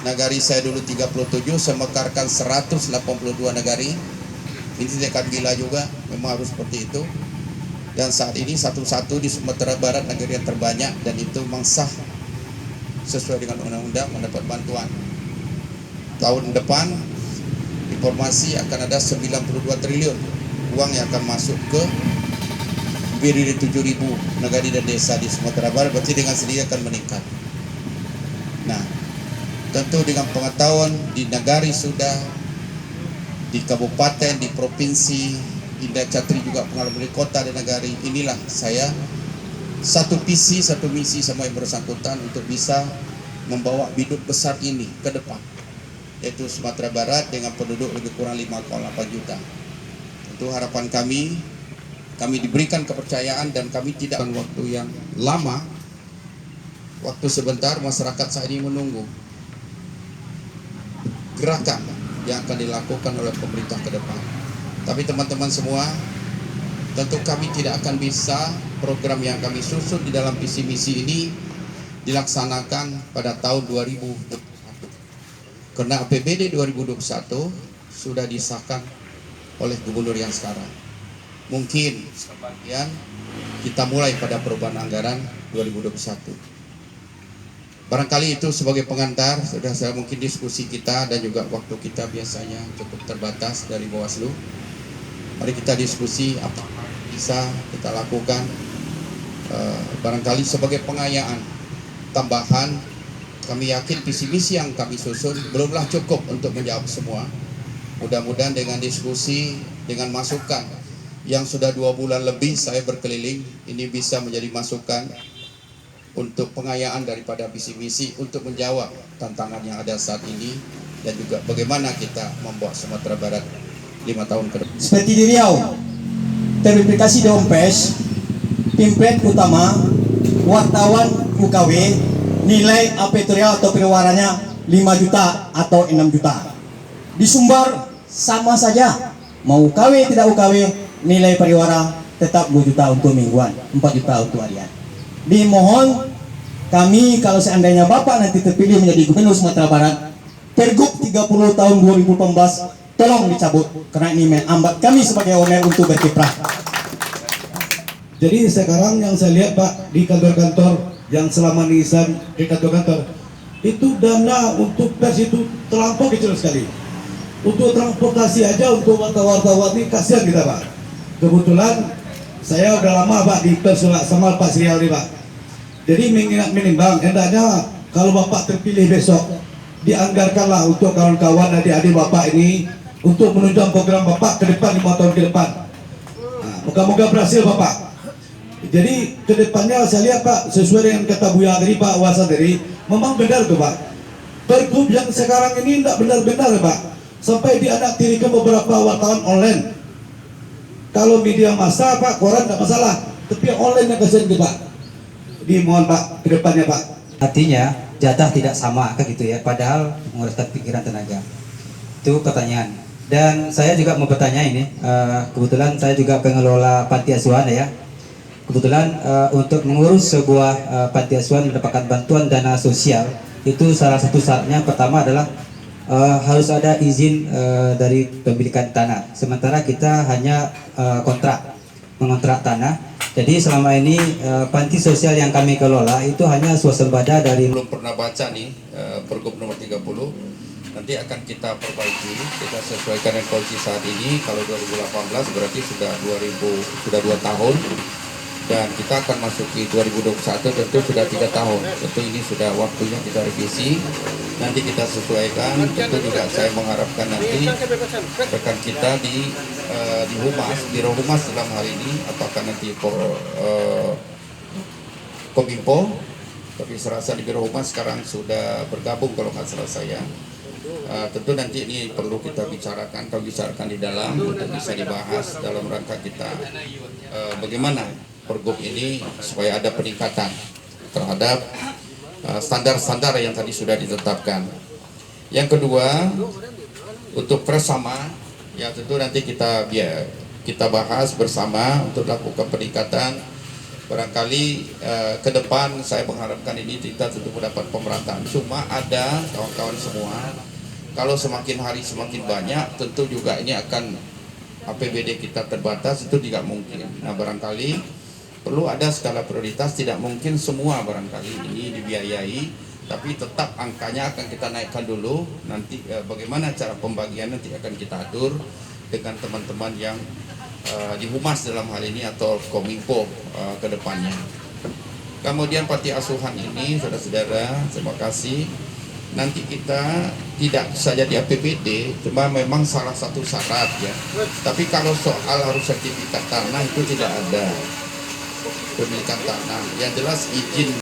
Nagari saya dulu 37, saya mekarkan 182 nagari. Ini dekat gila juga, memang harus seperti itu. Dan saat ini satu-satu di Sumatera Barat nagari yang terbanyak, dan itu memang sah sesuai dengan undang-undang mendapat bantuan. Tahun depan informasi akan ada 92 triliun uang yang akan masuk ke lebih dari 7.000 nagari dan desa di Sumatera Barat, berarti dengan sendiri akan meningkat. Nah, tentu dengan pengetahuan di nagari sudah, di kabupaten, di provinsi, Indah Catri juga pengalaman di kota dan nagari, inilah saya satu visi, satu misi sama yang bersangkutan untuk bisa membawa biduk besar ini ke depan, yaitu Sumatera Barat dengan penduduk lebih kurang 5,8 juta. Itu harapan kami diberikan kepercayaan dan kami tidak akan waktu yang lama, waktu sebentar masyarakat saat ini menunggu gerakan yang akan dilakukan oleh pemerintah ke depan. Tapi teman-teman semua, tentu kami tidak akan bisa program yang kami susun di dalam visi misi ini dilaksanakan pada tahun 2021. Karena APBD 2021 sudah disahkan oleh gubernur yang sekarang. Mungkin sebagian kita mulai pada perubahan anggaran 2021. Barangkali itu sebagai pengantar, sudah saya mungkin diskusi kita dan juga waktu kita biasanya cukup terbatas dari Bawaslu. Mari kita diskusi apa bisa kita lakukan, barangkali sebagai pengayaan tambahan. Kami yakin visi misi yang kami susun belumlah cukup untuk menjawab semua. Mudah-mudahan dengan diskusi, dengan masukan yang sudah 2 bulan lebih saya berkeliling, ini bisa menjadi masukan untuk pengayaan daripada visi misi untuk menjawab tantangan yang ada saat ini, dan juga bagaimana kita membawa Sumatera Barat 5 tahun ke depan. Seperti di Riau, terverifikasi Dompes, pimpin utama, wartawan UKW, nilai apeturial atau periwaranya 5 juta atau 6 juta. Di Sumbar sama saja, mau UKW tidak UKW, nilai periwara tetap 2 juta untuk mingguan, 4 juta untuk harian. Dimohon kami, kalau seandainya Bapak nanti terpilih menjadi Gubernur Sumatera Barat, Pergub 30 tahun 2018 tolong dicabut, karena ini menghambat kami sebagai owner untuk berkiprah. Jadi sekarang yang saya lihat Pak, di kantor-kantor yang selama ini di kantor-kantor itu dana untuk pers itu terlampau kecil sekali. Untuk transportasi aja untuk wartawan ini kasihan kita Pak. Kebetulan saya udah lama Pak di pers sama Pak Sri Ali Pak. Jadi menimbang hendaknya kalau Bapak terpilih besok, dianggarkanlah untuk kawan-kawan adik-adik Bapak ini untuk menunjang program Bapak ke depan 5 tahun ke depan. Nah, moga-moga berhasil Bapak. Jadi ke depannya saya lihat Pak, sesuai dengan kata Buya tadi, Pak Wasan tadi, memang benar tuh Pak. Pergub yang sekarang ini tidak benar-benar Pak. Sampai dianaktirikan beberapa wartawan online. Kalau media massa Pak, koran tidak masalah, tapi online yang kasihan Pak. Dimohon Pak, ke depannya Pak. Artinya jatah tidak sama kan gitu ya, padahal menguruskan pikiran tenaga. Itu pertanyaan. Dan saya juga mau bertanya ini, kebetulan saya juga pengelola panti asuhan ya. Kebetulan untuk mengurus sebuah panti asuhan mendapatkan bantuan dana sosial, itu salah satu syaratnya pertama adalah harus ada izin dari pemilikan tanah. Sementara kita hanya mengontrak tanah. Jadi selama ini panti sosial yang kami kelola itu hanya swasembada dari. Belum pernah baca nih Pergub nomor 30. Nanti akan kita perbaiki, kita sesuaikan dengan kondisi saat ini. Kalau 2018 berarti sudah 2 tahun, dan kita akan masuki 2021 tentu sudah 3 tahun. Tentu ini sudah waktunya kita revisi. Nanti kita sesuaikan. Tentu juga saya mengharapkan nanti rekan kita di Humas, Biro Humas dalam hal ini, apakah nanti Kominfo, tapi serasa di Biro Humas sekarang sudah bergabung kalau nggak salah saya. Tentu nanti ini perlu kita bicarakan, di dalam untuk bisa dibahas dalam rangka kita bagaimana Pergub ini supaya ada peningkatan terhadap standar-standar yang tadi sudah ditetapkan. Yang kedua, untuk bersama, ya tentu nanti kita bahas bersama untuk lakukan peningkatan Barangkali ke depan saya mengharapkan ini kita tentu mendapat pemerataan. Cuma ada kawan-kawan semua, kalau semakin hari semakin banyak, tentu juga ini akan APBD kita terbatas, itu tidak mungkin. Nah barangkali perlu ada skala prioritas, tidak mungkin semua barangkali ini dibiayai, tapi tetap angkanya akan kita naikkan dulu. Nanti bagaimana cara pembagian nanti akan kita atur dengan teman-teman yang di Humas dalam hal ini atau Kominfo ke depannya. Kemudian panti asuhan ini, saudara-saudara, terima kasih. Nanti kita tidak saja di APBD, cuma memang salah satu syarat ya. Tapi kalau soal harus sertifikat tanah itu tidak ada. Pemilikan tanah, yang jelas izin